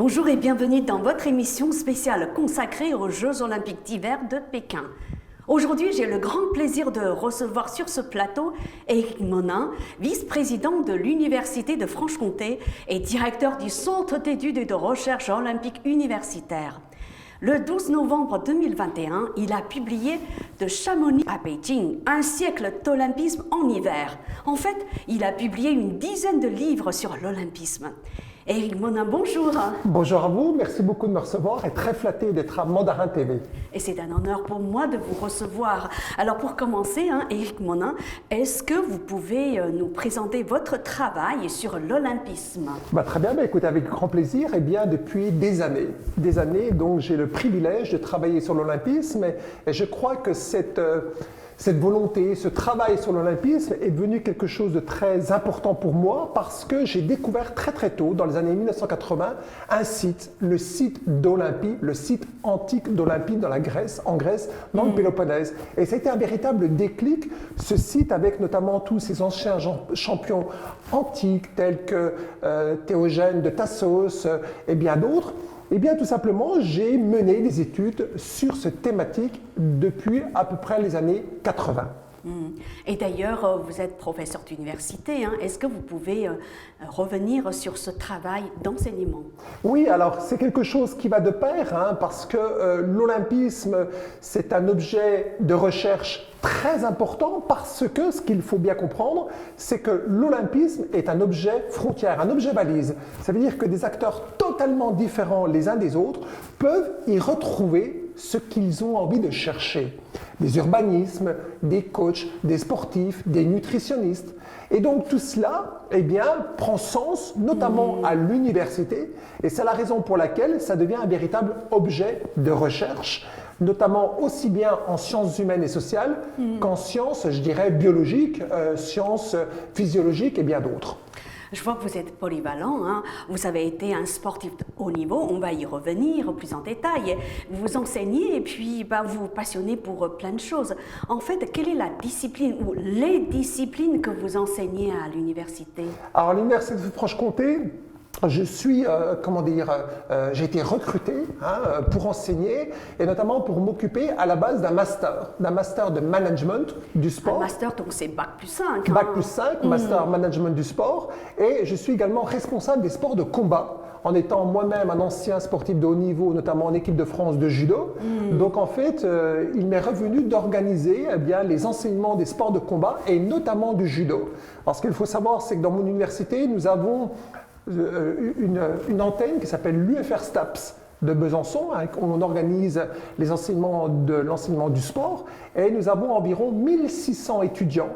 Bonjour et bienvenue dans votre émission spéciale consacrée aux Jeux Olympiques d'hiver de Pékin. Aujourd'hui, j'ai le grand plaisir de recevoir sur ce plateau Éric Monin, vice-président de l'Université de Franche-Comté et directeur du Centre d'études et de recherche olympique universitaire. Le 12 novembre 2021, il a publié De Chamonix à Beijing, un siècle d'olympisme en hiver. En fait, il a publié une dizaine de livres sur l'olympisme. Éric Monin, bonjour. Bonjour à vous, merci beaucoup de me recevoir et très flatté d'être à Mandarin TV. Et c'est un honneur pour moi de vous recevoir. Alors pour commencer, Éric Monin, est-ce que vous pouvez nous présenter votre travail sur l'olympisme? Très bien, écoutez, avec grand plaisir. Depuis des années, donc j'ai le privilège de travailler sur l'olympisme et je crois que cette volonté, ce travail sur l'olympisme est devenu quelque chose de très important pour moi parce que j'ai découvert très tôt, dans les années 1980, un site, le site d'Olympie, le site antique d'Olympie en Grèce, dans le Péloponnèse. Et ça a été un véritable déclic, ce site avec notamment tous ces anciens champions antiques tels que Théogène de Thasos et bien d'autres. Tout simplement, j'ai mené des études sur cette thématique depuis à peu près les années 80. Et d'ailleurs, vous êtes professeur d'université. Est-ce que vous pouvez revenir sur ce travail d'enseignement? Oui, alors c'est quelque chose qui va de pair, parce que l'olympisme, c'est un objet de recherche très important parce que ce qu'il faut bien comprendre, c'est que l'olympisme est un objet frontière, un objet balise. Ça veut dire que des acteurs totalement différents les uns des autres peuvent y retrouver ce qu'ils ont envie de chercher. Des urbanismes, des coachs, des sportifs, des nutritionnistes. Et donc tout cela prend sens, notamment à l'université, et c'est la raison pour laquelle ça devient un véritable objet de recherche, notamment aussi bien en sciences humaines et sociales qu'en sciences, je dirais, biologiques, sciences physiologiques et bien d'autres. Je vois que vous êtes polyvalent, Vous avez été un sportif de haut niveau, on va y revenir plus en détail. Vous enseignez et puis vous vous passionnez pour plein de choses. En fait, quelle est la discipline ou les disciplines que vous enseignez à l'université? Alors, à l'Université de Franche-Comté, je suis, j'ai été recruté pour enseigner et notamment pour m'occuper à la base d'un master de management du sport. Un master, donc c'est Bac plus 5. Bac plus 5, master management du sport, et je suis également responsable des sports de combat en étant moi-même un ancien sportif de haut niveau, notamment en équipe de France de judo. Donc en fait, il m'est revenu d'organiser les enseignements des sports de combat et notamment du judo. Alors ce qu'il faut savoir, c'est que dans mon université, nous avons une antenne qui s'appelle l'UFR STAPS de Besançon, où on organise les enseignements de l'enseignement du sport, et nous avons environ 1600 étudiants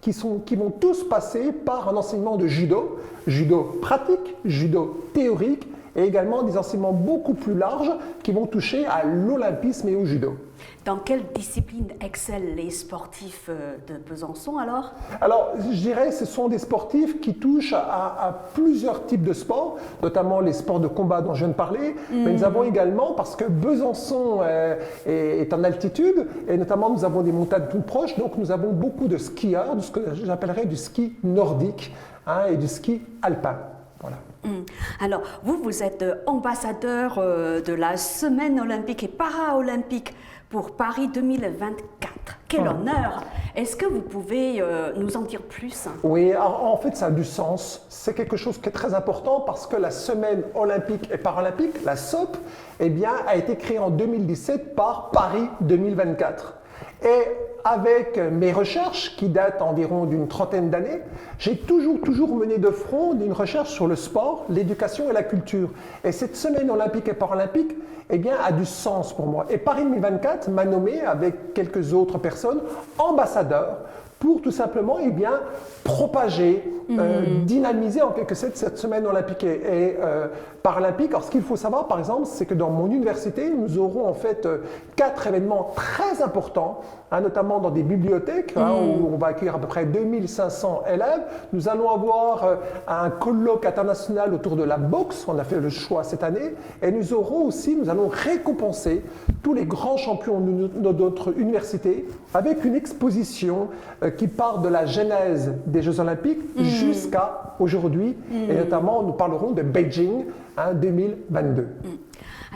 qui vont tous passer par un enseignement de judo, judo pratique, judo théorique, et également des enseignements beaucoup plus larges qui vont toucher à l'olympisme et au judo. Dans quelle discipline excellent les sportifs de Besançon alors? Alors, je dirais que ce sont des sportifs qui touchent à plusieurs types de sports, notamment les sports de combat dont je viens de parler, mais nous avons également, parce que Besançon est en altitude, et notamment nous avons des montagnes tout proches, donc nous avons beaucoup de skieurs, de ce que j'appellerais du ski nordique et du ski alpin. Voilà. Alors, vous êtes ambassadeur de la Semaine olympique et para-olympique pour Paris 2024. Quel honneur! Est-ce que vous pouvez nous en dire plus? Oui, en fait, ça a du sens. C'est quelque chose qui est très important parce que la Semaine olympique et paralympique, la SOP, a été créée en 2017 par Paris 2024. Et avec mes recherches, qui datent environ d'une trentaine d'années, j'ai toujours mené de front une recherche sur le sport, l'éducation et la culture. Et cette semaine olympique et paralympique a du sens pour moi. Et Paris 2024 m'a nommé, avec quelques autres personnes, ambassadeur pour tout simplement propager, dynamiser en quelque sorte cette semaine olympique et paralympique. Alors ce qu'il faut savoir par exemple, c'est que dans mon université, nous aurons en fait 4 événements très importants, notamment dans des bibliothèques où on va accueillir à peu près 2500 élèves. Nous allons avoir un colloque international autour de la boxe, on a fait le choix cette année, et nous allons récompenser tous les grands champions de notre université avec une exposition qui part de la genèse des Jeux Olympiques jusqu'à aujourd'hui. Et notamment, nous parlerons de Beijing 2022.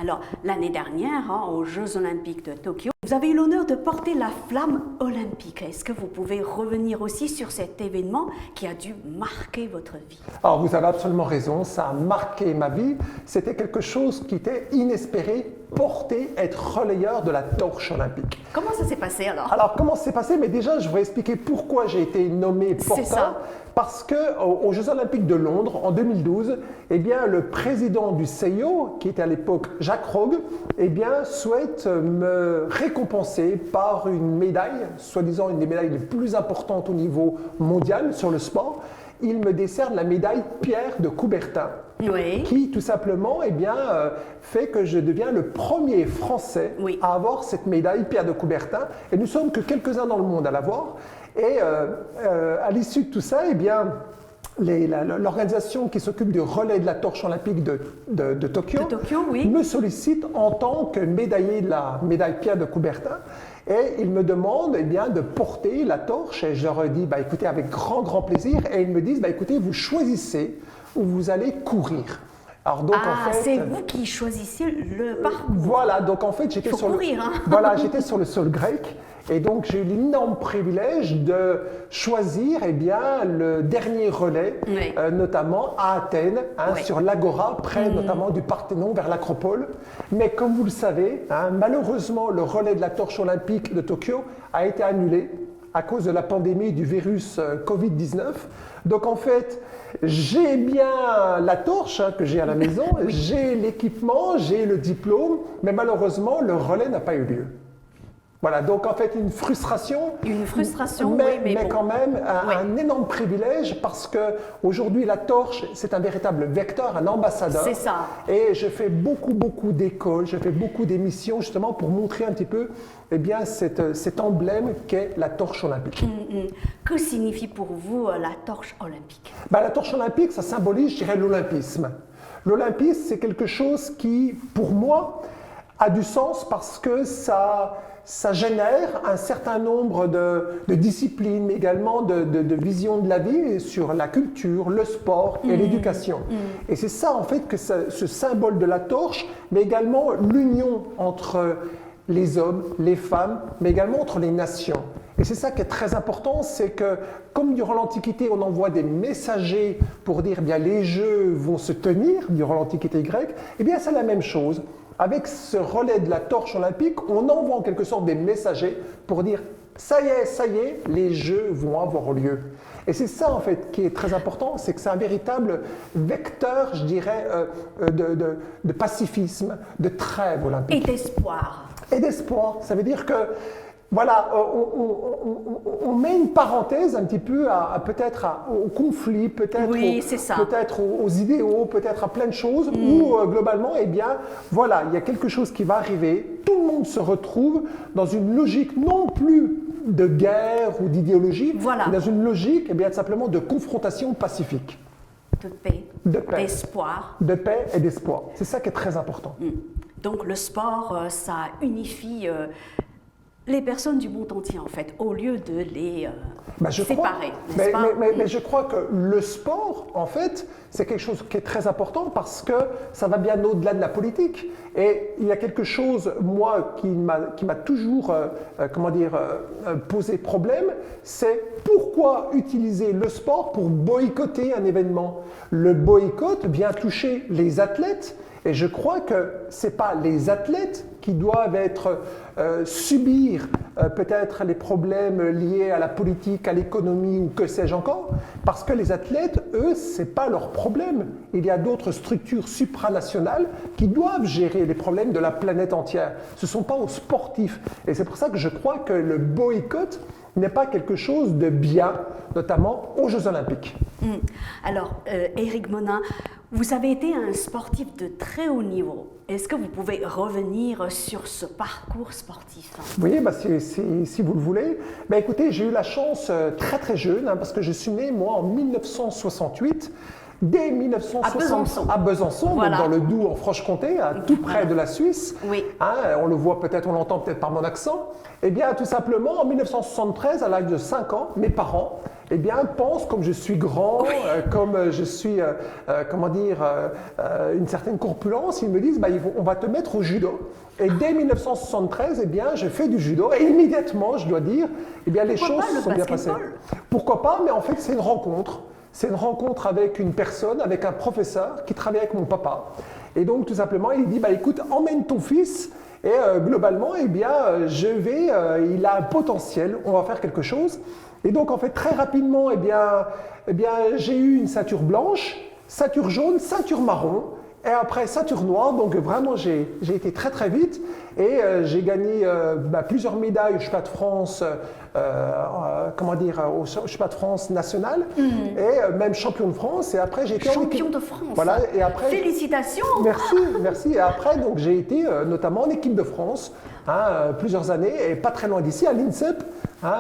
Alors, l'année dernière, aux Jeux Olympiques de Tokyo, vous avez eu l'honneur de porter la flamme olympique. Est-ce que vous pouvez revenir aussi sur cet événement qui a dû marquer votre vie? Alors, vous avez absolument raison, ça a marqué ma vie. C'était quelque chose qui était inespéré, porter, être relayeur de la torche olympique. Comment ça s'est passé alors? Alors, comment ça s'est passé? Mais déjà, je vais expliquer pourquoi j'ai été nommé porteur. C'est ça. Parce qu'aux Jeux Olympiques de Londres, en 2012, eh bien, le président du CIO, qui était à l'époque Jacques Rogge, eh bien, souhaite me récompenser par une médaille, soi-disant une des médailles les plus importantes au niveau mondial sur le sport. Il me décerne la médaille Pierre de Coubertin, Oui. qui tout simplement eh bien, fait que je deviens le premier Français Oui. à avoir cette médaille Pierre de Coubertin. Et nous sommes que quelques-uns dans le monde à l'avoir. Et à l'issue de tout ça, eh bien, l'organisation qui s'occupe du relais de la torche olympique de Tokyo, oui. me sollicite en tant que médaillé de la médaille Pierre de Coubertin. Et ils me demandent eh bien, de porter la torche. Et je leur dis, bah, écoutez, avec grand, grand plaisir. Et ils me disent, bah, écoutez, vous choisissez où vous allez courir. Alors, donc, en fait, c'est vous qui choisissez le parcours. Voilà, donc en fait, j'étais Faut courir, hein. voilà, j'étais sur le sol grec. Et donc, j'ai eu l'énorme privilège de choisir eh bien, le dernier relais, Oui. Notamment à Athènes, Oui. sur l'Agora, près notamment du Parthénon, vers l'Acropole. Mais comme vous le savez, malheureusement, le relais de la torche olympique de Tokyo a été annulé à cause de la pandémie du virus Covid-19. Donc en fait, j'ai bien la torche que j'ai à la maison, j'ai l'équipement, j'ai le diplôme, mais malheureusement, le relais n'a pas eu lieu. Voilà, donc en fait une frustration, mais bon. quand même un énorme privilège parce que aujourd'hui la torche c'est un véritable vecteur, un ambassadeur. C'est ça. Et je fais beaucoup d'écoles, je fais beaucoup d'émissions justement pour montrer un petit peu eh bien, cet emblème qu'est la torche olympique. Que signifie pour vous la torche olympique? La torche olympique, ça symbolise, je dirais, l'olympisme. L'olympisme, c'est quelque chose qui, pour moi, a du sens parce que ça génère un certain nombre de disciplines, mais également de visions de la vie sur la culture, le sport et l'éducation. Et c'est ça, en fait, que ce symbole de la torche, mais également l'union entre les hommes, les femmes, mais également entre les nations. Et c'est ça qui est très important, c'est que comme durant l'Antiquité, on envoie des messagers pour dire bien les Jeux vont se tenir durant l'Antiquité grecque, eh bien c'est la même chose. Avec ce relais de la torche olympique, on envoie en quelque sorte des messagers pour dire ça y est, les Jeux vont avoir lieu. Et c'est ça en fait qui est très important, c'est que c'est un véritable vecteur, je dirais, de pacifisme, de trêve olympique. Et d'espoir. Et d'espoir, ça veut dire que voilà, on met une parenthèse un petit peu peut-être au conflit, peut-être aux idéaux, peut-être à plein de choses, où globalement, eh bien, voilà, il y a quelque chose qui va arriver, tout le monde se retrouve dans une logique non plus de guerre ou d'idéologie, mais dans une logique, eh bien, simplement de confrontation pacifique. De paix, d'espoir. De paix et d'espoir. C'est ça qui est très important. Donc le sport, ça unifie les personnes du monde entier, en fait, au lieu de les séparer. Mais je crois que le sport, en fait, c'est quelque chose qui est très important parce que ça va bien au-delà de la politique. Et il y a quelque chose, moi, qui m'a toujours posé problème, c'est pourquoi utiliser le sport pour boycotter un événement. Le boycott vient toucher les athlètes. Et je crois que ce n'est pas les athlètes qui doivent subir peut-être les problèmes liés à la politique, à l'économie ou que sais-je encore, parce que les athlètes, eux, ce n'est pas leur problème. Il y a d'autres structures supranationales qui doivent gérer les problèmes de la planète entière. Ce ne sont pas aux sportifs. Et c'est pour ça que je crois que le boycott n'est pas quelque chose de bien, notamment aux Jeux Olympiques. Alors, Éric Monin, vous avez été un sportif de très haut niveau. Est-ce que vous pouvez revenir sur ce parcours sportif? Oui, si vous le voulez. Écoutez, j'ai eu la chance très très jeune, parce que je suis né, moi, en 1968. dès 1960 à Besançon, voilà. donc dans le Doubs en Franche-Comté, tout près de la Suisse. Oui. Hein, on le voit peut-être, on l'entend peut-être par mon accent. Eh bien, tout simplement, en 1973, à l'âge de 5 ans, mes parents eh bien, pensent, comme je suis grand, comme je suis, comment dire, une certaine corpulence, ils me disent, bah, on va te mettre au judo. Et dès 1973, eh bien, je fais du judo et immédiatement, je dois dire, eh bien, les choses sont bien passées. Pourquoi pas? Mais en fait, c'est une rencontre. C'est une rencontre avec une personne, avec un professeur qui travaille avec mon papa. Et donc, tout simplement, il dit, bah, écoute, emmène ton fils. Et globalement, eh bien, il a un potentiel, on va faire quelque chose. Et donc, en fait, très rapidement, eh bien, j'ai eu une ceinture blanche, ceinture jaune, ceinture marron, et après ceinture noire. Donc, vraiment, j'ai été très, très vite. Et j'ai gagné plusieurs médailles au Championnat de France, au Championnat de France national, et même champion de France. Et après, j'ai été champion de France. Voilà. Et après, félicitations. Merci, merci. Et après, donc, j'ai été notamment en équipe de France plusieurs années, et pas très loin d'ici, à l'INSEP.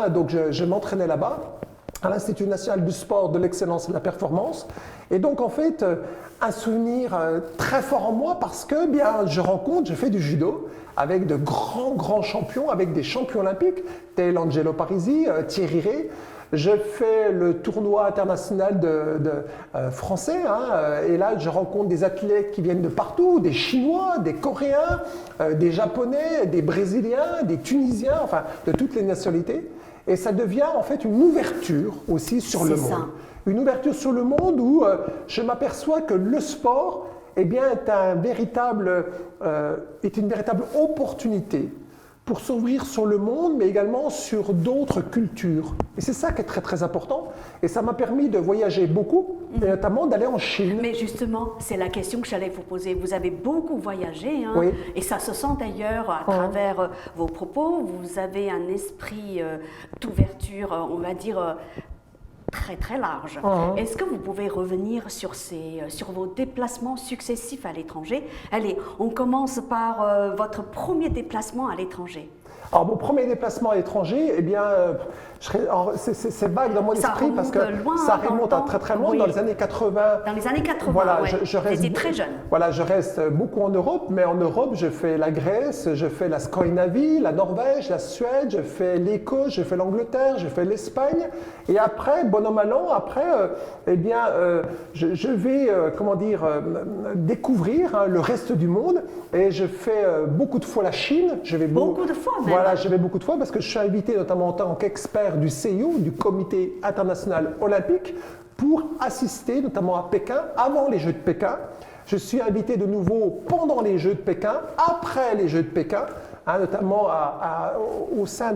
Donc, je m'entraînais là-bas, à l'Institut national du sport, de l'excellence et de la performance. Et donc, en fait, un souvenir très fort en moi parce que bien, je fais du judo avec de grands champions, avec des champions olympiques, tel Angelo Parisi, Thierry Rey. Je fais le tournoi international français, et là je rencontre des athlètes qui viennent de partout, des Chinois, des Coréens, des Japonais, des Brésiliens, des Tunisiens, enfin de toutes les nationalités. Et ça devient en fait une ouverture aussi sur le monde. Une ouverture sur le monde où je m'aperçois que le sport eh bien, est une véritable opportunité pour s'ouvrir sur le monde, mais également sur d'autres cultures. Et c'est ça qui est très très important. Et ça m'a permis de voyager beaucoup, et notamment d'aller en Chine. Mais justement, c'est la question que j'allais vous poser. Vous avez beaucoup voyagé, oui. Et ça se sent d'ailleurs à travers vos propos. Vous avez un esprit d'ouverture, on va dire, très très large. Est-ce que vous pouvez revenir sur vos déplacements successifs à l'étranger? Allez, on commence par votre premier déplacement à l'étranger. Alors, mon premier déplacement à l'étranger, eh bien, c'est vague dans mon esprit parce que ça remonte à très très loin, dans les années 80. Dans les années 80, voilà, j'étais très jeune. Voilà, je reste beaucoup en Europe, mais en Europe, je fais la Grèce, je fais la Scandinavie, la Norvège, la Suède, je fais l'Écosse, je fais l'Angleterre, je fais l'Espagne. Et après, bon an, mal an, après, eh bien, je vais, découvrir le reste du monde. Et je fais beaucoup de fois la Chine. Beaucoup de fois même. Voilà, je vais beaucoup de fois parce que je suis invité notamment en tant qu'expert du CIO, du Comité international olympique, pour assister notamment à Pékin, avant les Jeux de Pékin. Je suis invité de nouveau pendant les Jeux de Pékin, après les Jeux de Pékin, notamment au sein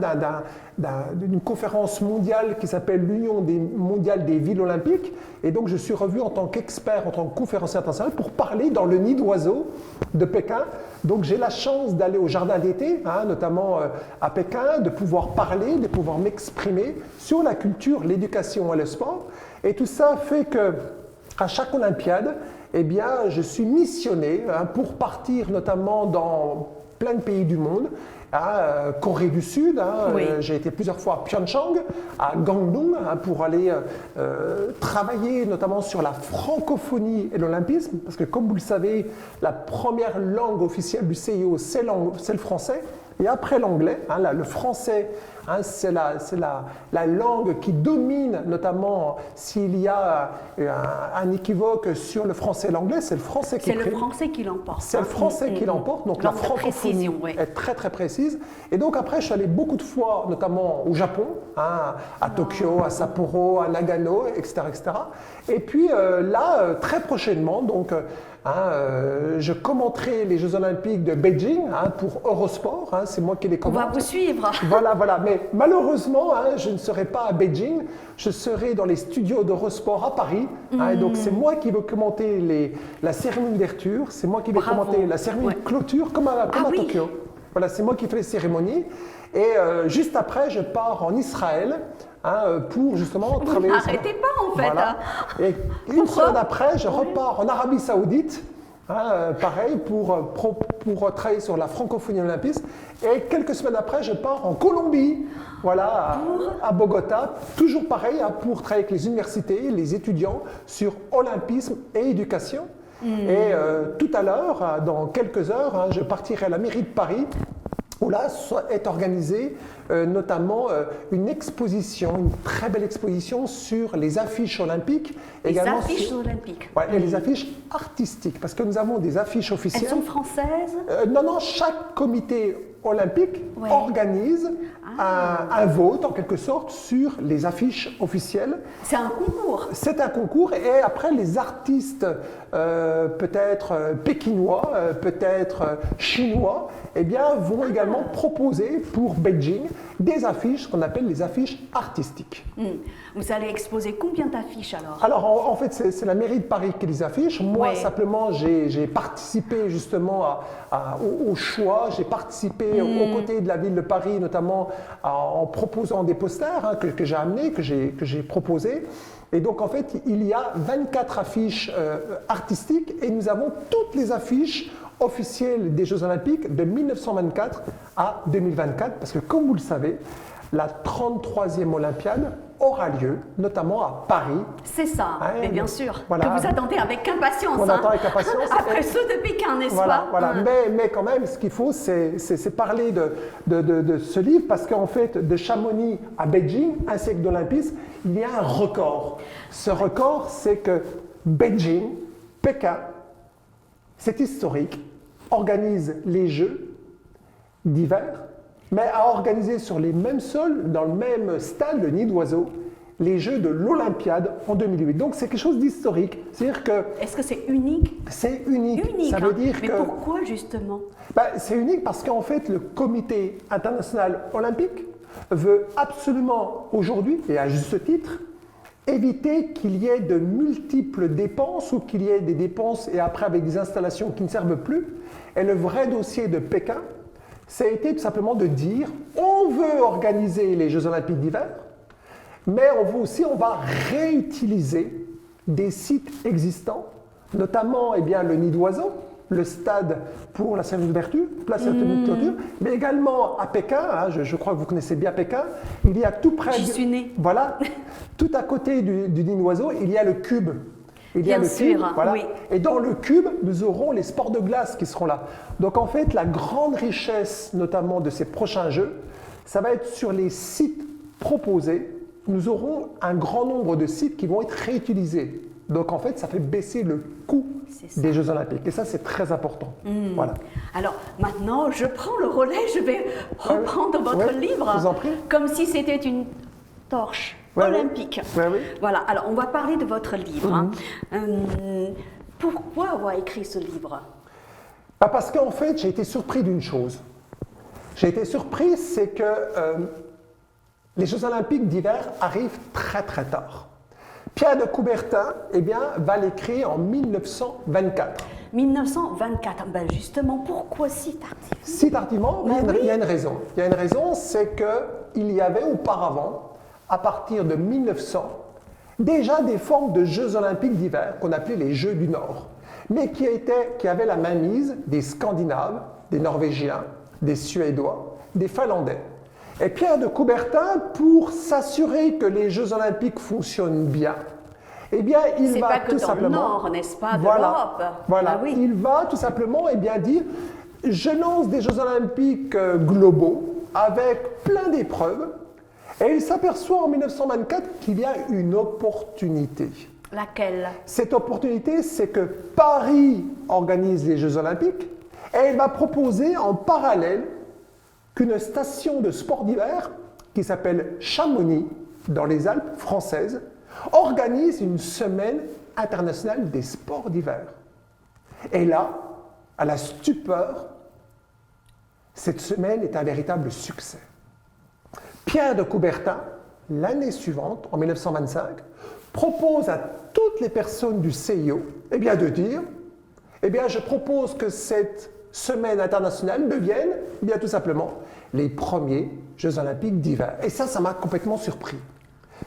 d'une conférence mondiale qui s'appelle l'Union mondiale des villes olympiques. Et donc je suis revu en tant qu'expert, en tant que conférencier international pour parler dans le nid d'oiseaux de Pékin. Donc j'ai la chance d'aller au jardin d'été, notamment à Pékin, de pouvoir parler, de pouvoir m'exprimer sur la culture, l'éducation et le sport. Et tout ça fait que à chaque Olympiade, eh bien, je suis missionné pour partir notamment dans plein de pays du monde, à Corée du Sud, j'ai été plusieurs fois à Pyeongchang, à Gangneung, pour aller travailler notamment sur la francophonie et l'olympisme, parce que comme vous le savez, la première langue officielle du CIO, c'est le français, et après l'anglais, le français, c'est la langue qui domine, notamment s'il y a un équivoque sur le français et l'anglais, c'est le français qui prime. C'est le français qui l'emporte. C'est le français qui l'emporte, donc la francophonie est très très précise. Et donc après, je suis allé beaucoup de fois, notamment au Japon, à Tokyo, à Sapporo, à Nagano, etc. etc. Et puis là, très prochainement, donc je commenterai les Jeux Olympiques de Beijing pour Eurosport, c'est moi qui les commente. On va vous suivre. Voilà, mais malheureusement, je ne serai pas à Beijing, je serai dans les studios d'Eurosport à Paris, et donc c'est moi qui vais commenter la cérémonie d'ouverture, c'est moi qui vais commenter la cérémonie de clôture, comme à Tokyo. Voilà, c'est moi qui fais les cérémonies, et juste après, je pars en Israël, pour justement travailler. N'arrêtez pas en fait. Voilà. Et une semaine après, je repars en Arabie Saoudite, pareil, pour pour travailler sur la francophonie olympisme. Et quelques semaines après, je pars en Colombie, voilà, à Bogota, toujours pareil, hein, pour travailler avec les universités, les étudiants sur olympisme et éducation. Et tout à l'heure, dans quelques heures, hein, je partirai à la mairie de Paris, où là est organisée notamment une exposition, une très belle exposition sur les affiches olympiques. Les affiches olympiques. Ouais, et les affiches artistiques, parce que nous avons des affiches officielles. Elles sont françaises? Non, chaque comité olympique organise un vote, en quelque sorte, sur les affiches officielles. C'est un concours? C'est un concours, et après, les artistes, peut-être pékinois, peut-être chinois, eh bien, vont également proposer pour Beijing des affiches qu'on appelle les affiches artistiques. Vous allez exposer combien d'affiches alors? Alors en fait c'est la mairie de Paris qui les affiche. Moi simplement j'ai participé justement au choix, j'ai participé aux côtés de la ville de Paris notamment en proposant des posters hein, que j'ai amenés, que j'ai proposés. Et donc en fait il y a 24 affiches artistiques et nous avons toutes les affiches officielles des Jeux Olympiques de 1924 à 2024 parce que comme vous le savez, la 33e Olympiade aura lieu, notamment à Paris. C'est ça, hein, mais bien sûr, voilà. que vous attendez avec impatience. On attend avec impatience. Après ceux de Pékin, n'est-ce pas? Voilà. Mais quand même, ce qu'il faut, c'est parler de ce livre, parce qu'en fait, de Chamonix à Beijing, un siècle d'olympisme, il y a un record. Ce record, c'est que Beijing, Pékin, c'est historique, organise les Jeux d'hiver, mais a organisé sur les mêmes sols, dans le même stade, le Nid d'Oiseau, les Jeux de l'Olympiade en 2008. Donc c'est quelque chose d'historique. C'est-à-dire que... Est-ce que c'est unique? C'est unique. Ça veut dire mais pourquoi justement? C'est unique parce qu'en fait le Comité international olympique veut absolument aujourd'hui, et à juste titre, éviter qu'il y ait de multiples dépenses ou qu'il y ait des dépenses et après avec des installations qui ne servent plus. Et le vrai dossier de Pékin, ça a été tout simplement de dire on veut organiser les Jeux Olympiques d'hiver, mais on va réutiliser des sites existants, notamment le Nid d'Oiseau, le stade pour la cérémonie d'ouverture, la cérémonie de clôture, mais également à Pékin, hein, je crois que vous connaissez bien Pékin, il y a tout près... J'y suis née. Voilà, tout à côté du Nid d'Oiseau, il y a le Cube. Il y a le cube, voilà. Oui. Et dans le cube, nous aurons les sports de glace qui seront là. Donc en fait, la grande richesse, notamment de ces prochains Jeux, ça va être sur les sites proposés. Nous aurons un grand nombre de sites qui vont être réutilisés. Donc en fait, ça fait baisser le coût des Jeux Olympiques. Et ça, c'est très important. Voilà. Alors maintenant, je prends le relais, je vais reprendre votre livre. Je vous en prie. Comme si c'était une torche olympique. Oui. Voilà, alors on va parler de votre livre. Pourquoi avoir écrit ce livre? Parce qu'en fait, j'ai été surpris d'une chose. J'ai été surpris, c'est que les Jeux Olympiques d'hiver arrivent très très tard. Pierre de Coubertin va l'écrire en 1924. 1924, justement, pourquoi si tardivement? Si tardivement, il y a une raison. Il y a une raison, c'est qu'il y avait auparavant, à partir de 1900, déjà des formes de Jeux Olympiques d'hiver qu'on appelait les Jeux du Nord, mais qui avaient la mainmise des Scandinaves, des Norvégiens, des Suédois, des Finlandais. Et Pierre de Coubertin, pour s'assurer que les Jeux Olympiques fonctionnent bien, il va tout simplement... C'est pas que dans le Nord, n'est-ce pas, de l'Europe. Voilà, il va tout simplement dire je lance des Jeux Olympiques globaux avec plein d'épreuves. Et il s'aperçoit en 1924 qu'il y a une opportunité. Laquelle? Cette opportunité, c'est que Paris organise les Jeux Olympiques et il va proposer en parallèle qu'une station de sport d'hiver qui s'appelle Chamonix, dans les Alpes françaises, organise une semaine internationale des sports d'hiver. Et là, à la stupeur, cette semaine est un véritable succès. Pierre de Coubertin, l'année suivante, en 1925, propose à toutes les personnes du CIO de dire je propose que cette semaine internationale devienne tout simplement les premiers Jeux Olympiques d'hiver. Et ça m'a complètement surpris.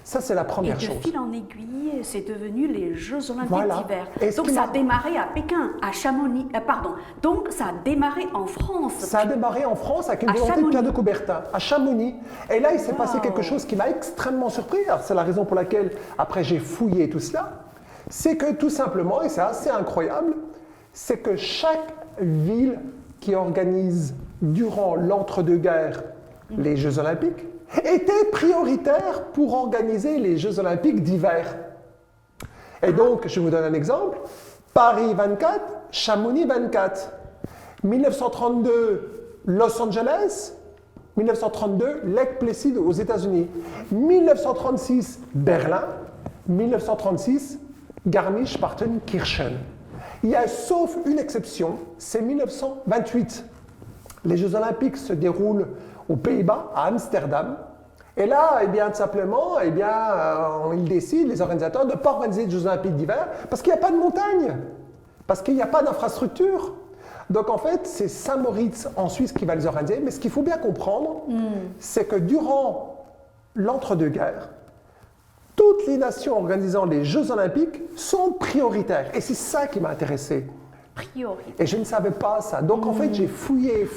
Ça, c'est la Et première de chose. fil en aiguille, c'est devenu les Jeux Olympiques Voilà. d'hiver. Et ce Donc qui ça m'a- a démarré à Pékin, à Chamonix, pardon. Donc ça a démarré en France. Ça a démarré en France avec une À volonté de Chamonix. Pierre de Coubertin, à Chamonix. Et là, il s'est passé Wow. quelque chose qui m'a extrêmement surpris. Alors, c'est la raison pour laquelle, après, j'ai fouillé tout cela. C'est que, tout simplement, et c'est assez incroyable, c'est que chaque ville qui organise, durant l'entre-deux-guerres, les Jeux Olympiques, était prioritaire pour organiser les Jeux Olympiques d'hiver. Et donc, je vous donne un exemple. Paris 24, Chamonix 24. 1932, Los Angeles. 1932, Lake Placid aux États-Unis. 1936, Berlin. 1936, Garmisch-Partenkirchen. Il y a sauf une exception, c'est 1928. Les Jeux Olympiques se déroulent aux Pays-Bas, à Amsterdam. Et là, eh bien, tout simplement, eh bien, ils décident, les organisateurs, de ne pas organiser les Jeux Olympiques d'hiver parce qu'il n'y a pas de montagne, parce qu'il n'y a pas d'infrastructure. Donc, en fait, c'est Saint-Moritz en Suisse qui va les organiser. Mais ce qu'il faut bien comprendre, c'est que durant l'entre-deux-guerres, toutes les nations organisant les Jeux Olympiques sont prioritaires. Et c'est ça qui m'a intéressé. Priorité. Et je ne savais pas ça. Donc, en fait, j'ai fouillé.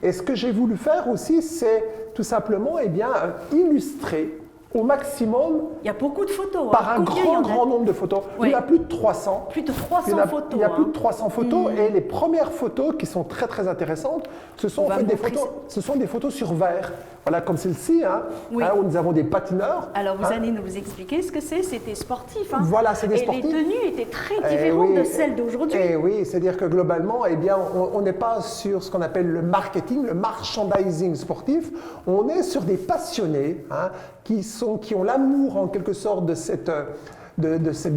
Et ce que j'ai voulu faire aussi, c'est tout simplement eh bien, illustrer au maximum Il y a beaucoup de photos. hein. par un Combien il y en a grand nombre de photos. Oui. Il y en a plus de 300. Plus de 300 Il y en a, photos. il y a plus de hein. 300 photos et les premières photos qui sont très très intéressantes, ce sont On en va fait des montrer photos, ce sont des photos sur verre. Voilà, comme celle-ci, hein, Oui. où nous avons des patineurs. Alors vous hein. allez nous expliquer ce que c'est. C'était sportif. Hein. Voilà, c'est des Et sportifs. les tenues étaient très Eh différentes oui, de celles d'aujourd'hui. Eh oui, c'est-à-dire que globalement, eh bien, on n'est pas sur ce qu'on appelle le marketing, le merchandising sportif. On est sur des passionnés hein, qui ont l'amour en quelque sorte de cette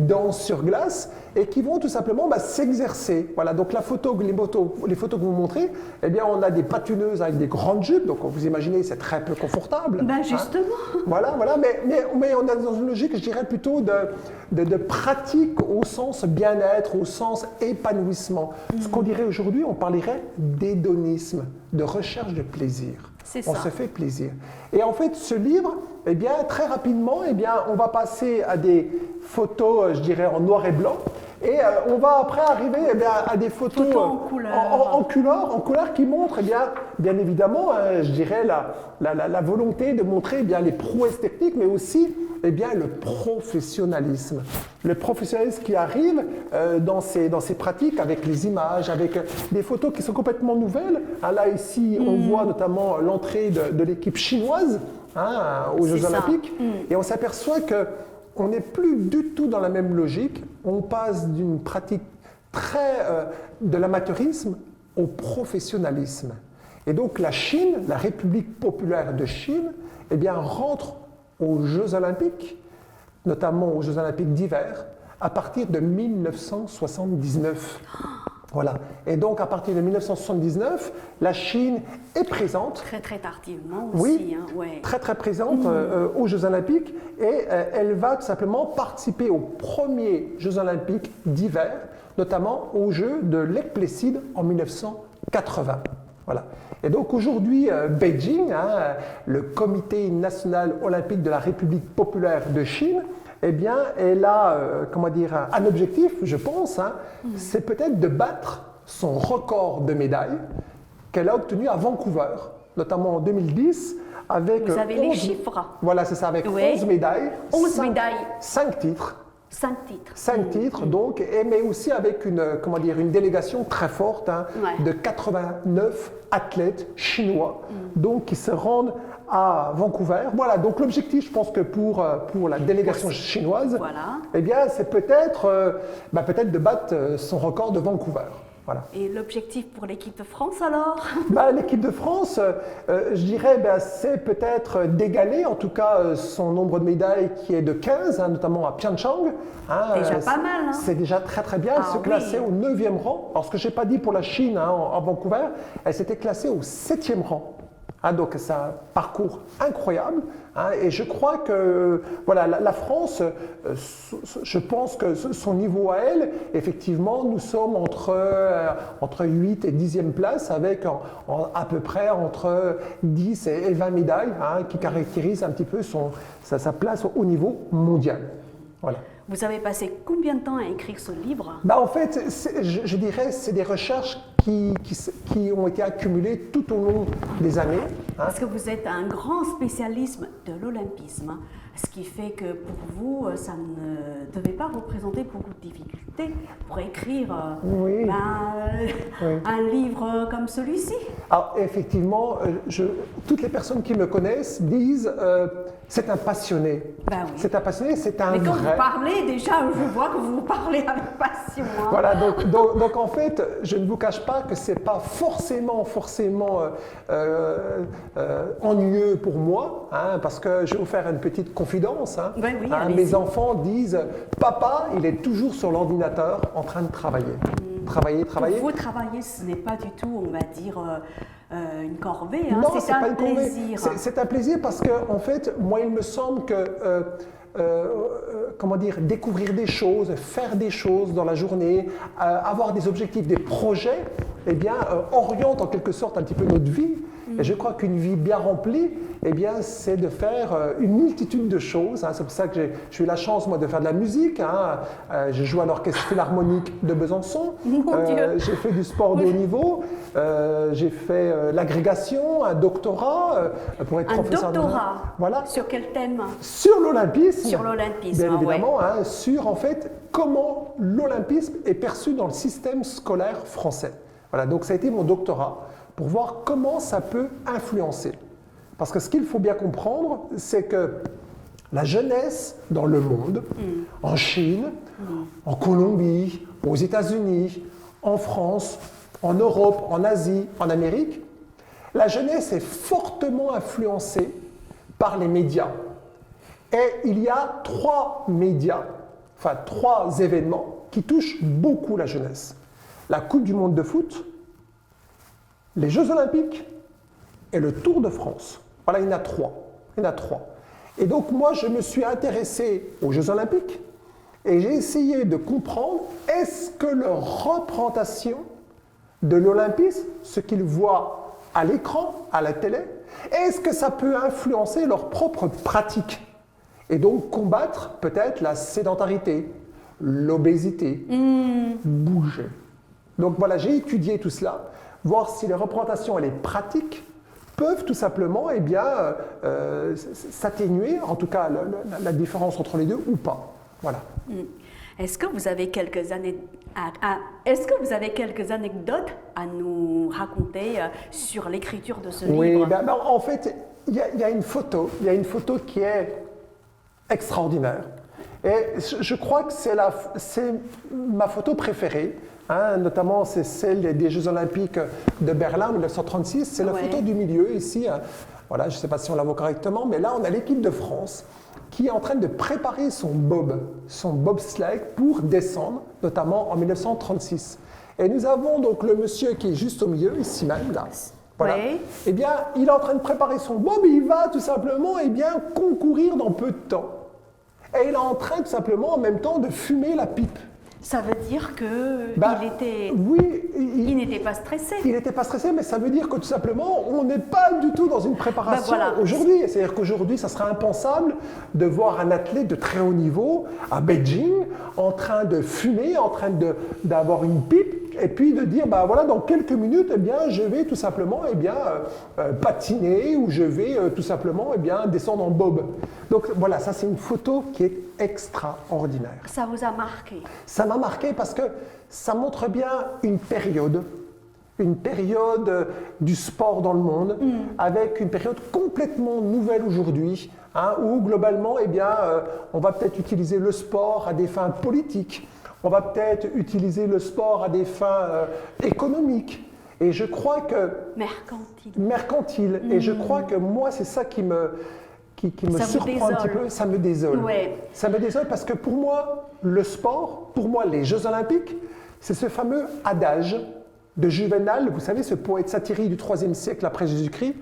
danse sur glace et qui vont tout simplement s'exercer. Voilà, donc les photos que vous montrez, eh bien, on a des patineuses avec des grandes jupes, donc vous imaginez, c'est très peu confortable. Ben justement. Voilà, mais on est dans une logique, je dirais, plutôt de pratique au sens bien-être, au sens épanouissement. Ce qu'on dirait aujourd'hui, on parlerait d'hédonisme, de recherche de plaisir. C'est On ça. se fait plaisir. Et en fait, ce livre, eh bien, très rapidement, eh bien, on va passer à des photos, je dirais, en noir et blanc. Et on va après arriver eh bien, à des photos Photos en couleur. en couleur qui montrent, eh bien évidemment, je dirais, la volonté de montrer eh bien, les prouesses techniques, mais aussi eh bien, le professionnalisme. Le professionnalisme qui arrive dans ces pratiques avec les images, avec des photos qui sont complètement nouvelles. Hein, là, ici, on voit notamment l'entrée de l'équipe chinoise aux Jeux C'est ça. Olympiques. Et on s'aperçoit que on n'est plus du tout dans la même logique. On passe d'une pratique de l'amateurisme au professionnalisme. Et donc la Chine, la République populaire de Chine, eh bien, rentre aux Jeux Olympiques, notamment aux Jeux Olympiques d'hiver, à partir de 1979. Voilà. Et donc à partir de 1979, la Chine est présente. Très très tardivement Oui, aussi. Hein, ouais. très très présente aux Jeux Olympiques et elle va tout simplement participer aux premiers Jeux Olympiques d'hiver, notamment aux Jeux de Lake Placid en 1980. Voilà. Et donc aujourd'hui, Beijing, le Comité national olympique de la République populaire de Chine, eh bien, elle a un objectif, je pense, c'est peut-être de battre son record de médailles qu'elle a obtenu à Vancouver, notamment en 2010, avec Vous avez les chiffres. Voilà, c'est ça, avec Oui. 11 médailles. 11 médailles. 5 titres. 5 titres. 5 titres, donc, mais aussi avec une délégation très forte Ouais. de 89 athlètes chinois, donc qui se rendent à Vancouver. Voilà, donc l'objectif, je pense que pour la délégation chinoise, Voilà. eh bien, c'est peut-être de battre son record de Vancouver. Voilà. Et l'objectif pour l'équipe de France alors? L'équipe de France, je dirais, c'est peut-être d'égaler en tout cas son nombre de médailles qui est de 15, notamment à Pyeongchang. Déjà pas mal. Hein? C'est déjà très très bien. Elle se oui. classait au 9e rang. Alors ce que je n'ai pas dit pour la Chine à Vancouver, elle s'était classée au 7e rang. Hein, donc c'est un parcours incroyable. Hein, et je crois que voilà, la France, je pense que son niveau à elle, effectivement, nous sommes entre 8 et 10e place avec à peu près entre 10 et 20 médailles hein, qui caractérisent un petit peu sa place au niveau mondial. Voilà. Vous avez passé combien de temps à écrire ce livre? En fait, je dirais c'est des recherches qui ont été accumulées tout au long des années. Hein. Parce que vous êtes un grand spécialiste de l'olympisme, ce qui fait que pour vous, ça ne devait pas représenter beaucoup de difficultés pour écrire oui. un livre comme celui-ci. Alors effectivement, toutes les personnes qui me connaissent disent c'est un passionné. Ben oui. C'est un passionné, c'est un vrai. Mais quand vous parlez, déjà, je vois que vous parlez avec passion. Hein. Voilà, donc en fait, je ne vous cache pas que c'est pas forcément ennuyeux pour moi, hein, parce que je vais vous faire une petite confidence. Hein. Ben oui, Hein, mes enfants disent « Papa, il est toujours sur l'ordinateur en train de travailler. » Travailler. Pour vous, travailler, ce n'est pas du tout, on va dire, une corvée. Hein. Non, c'est pas un une corvée. plaisir. C'est un plaisir parce que, en fait, moi, il me semble que comment dire, découvrir des choses, faire des choses dans la journée, avoir des objectifs, des projets, eh bien, oriente en quelque sorte un petit peu notre vie. Et je crois qu'une vie bien remplie, eh bien, c'est de faire une multitude de choses. Hein. C'est pour ça que j'ai eu la chance, moi, de faire de la musique. Hein. J'ai joué à l'Orchestre Philharmonique de Besançon. J'ai fait du sport de haut niveau. J'ai fait l'agrégation, un doctorat pour être professeur. Un doctorat. Voilà. Sur quel thème? Sur l'olympisme. Sur l'olympisme, bien évidemment. Ouais. Hein, sur, en fait, comment l'olympisme est perçu dans le système scolaire français. Voilà, donc ça a été mon doctorat pour voir comment ça peut influencer. Parce que ce qu'il faut bien comprendre, c'est que la jeunesse dans le monde, en Chine, en Colombie, aux États-Unis, en France, en Europe, en Asie, en Amérique, la jeunesse est fortement influencée par les médias. Et il y a 3 médias, enfin 3 événements qui touchent beaucoup la jeunesse. La Coupe du monde de foot, les Jeux Olympiques et le Tour de France. Voilà, il y en a 3. Et donc moi, je me suis intéressé aux Jeux Olympiques et j'ai essayé de comprendre est-ce que leur représentation de l'olympisme, ce qu'ils voient à l'écran, à la télé, est-ce que ça peut influencer leur propre pratique et donc combattre peut-être la sédentarité, l'obésité, bouger. Donc voilà, j'ai étudié tout cela, voir si les représentations et les pratiques peuvent tout simplement eh bien, s'atténuer, en tout cas la différence entre les deux ou pas. Voilà. Est-ce que vous avez quelques anecdotes à nous raconter sur l'écriture de ce livre? Oui, en fait, il y a une photo qui est extraordinaire. Et je crois que c'est ma photo préférée. Hein, notamment, c'est celle des Jeux Olympiques de Berlin en 1936. C'est la photo du milieu ici. Hein. Voilà, je ne sais pas si on la voit correctement, mais là, on a l'équipe de France qui est en train de préparer son bobsleigh pour descendre, notamment en 1936. Et nous avons donc le monsieur qui est juste au milieu, ici même, là. Voilà. Oui. Eh bien, il est en train de préparer son bob et il va tout simplement eh bien, concourir dans peu de temps. Et il est en train tout simplement en même temps de fumer la pipe. Ça veut dire qu'il n'était pas stressé. Il n'était pas stressé, mais ça veut dire que tout simplement, on n'est pas du tout dans une préparation aujourd'hui. C'est-à-dire qu'aujourd'hui, ça serait impensable de voir un athlète de très haut niveau à Beijing en train de fumer, en train d'avoir une pipe, et puis de dire, voilà, dans quelques minutes, eh bien, je vais tout simplement patiner ou je vais tout simplement descendre en bob. Donc voilà, ça c'est une photo qui est extraordinaire. Ça vous a marqué? Ça m'a marqué parce que ça montre bien une période du sport dans le monde, avec une période complètement nouvelle aujourd'hui, hein, où globalement, on va peut-être utiliser le sport à des fins politiques, on va peut-être utiliser le sport à des fins économiques. Et je crois que... Mercantile. Et je crois que moi, c'est ça qui me surprend un petit peu, ça me désole. Ouais. Ça me désole parce que pour moi, le sport, pour moi, les Jeux Olympiques, c'est ce fameux adage de Juvénal, vous savez, ce poète satirique du IIIe siècle après Jésus-Christ,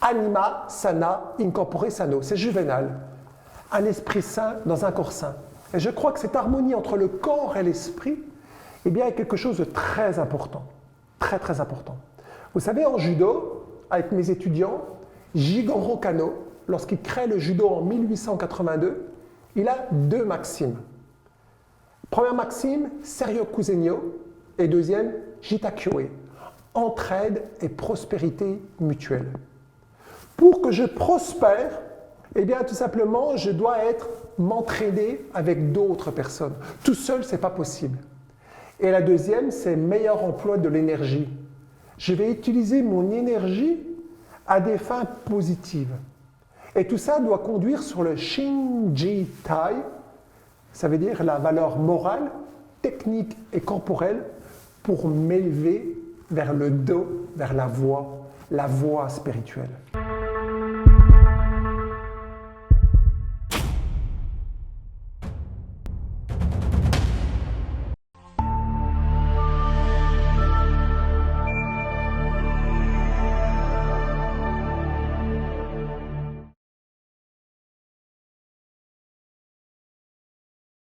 Anima sana in corpore sano. C'est Juvénal. Un esprit sain dans un corps sain. Et je crois que cette harmonie entre le corps et l'esprit, eh bien, est quelque chose de très important. Très, très important. Vous savez, en judo, avec mes étudiants, Jigoro Kano, lorsqu'il crée le judo en 1882, il a 2 maximes. Première maxime, Seiryo Kuzenyo, et deuxième, Jitakyoe, entraide et prospérité mutuelle. Pour que je prospère, eh bien, tout simplement, je dois m'entraider avec d'autres personnes. Tout seul, ce n'est pas possible. Et la deuxième, c'est meilleur emploi de l'énergie. Je vais utiliser mon énergie à des fins positives. Et tout ça doit conduire sur le Shinji Tai, ça veut dire la valeur morale, technique et corporelle, pour m'élever vers le Do, vers la voie spirituelle.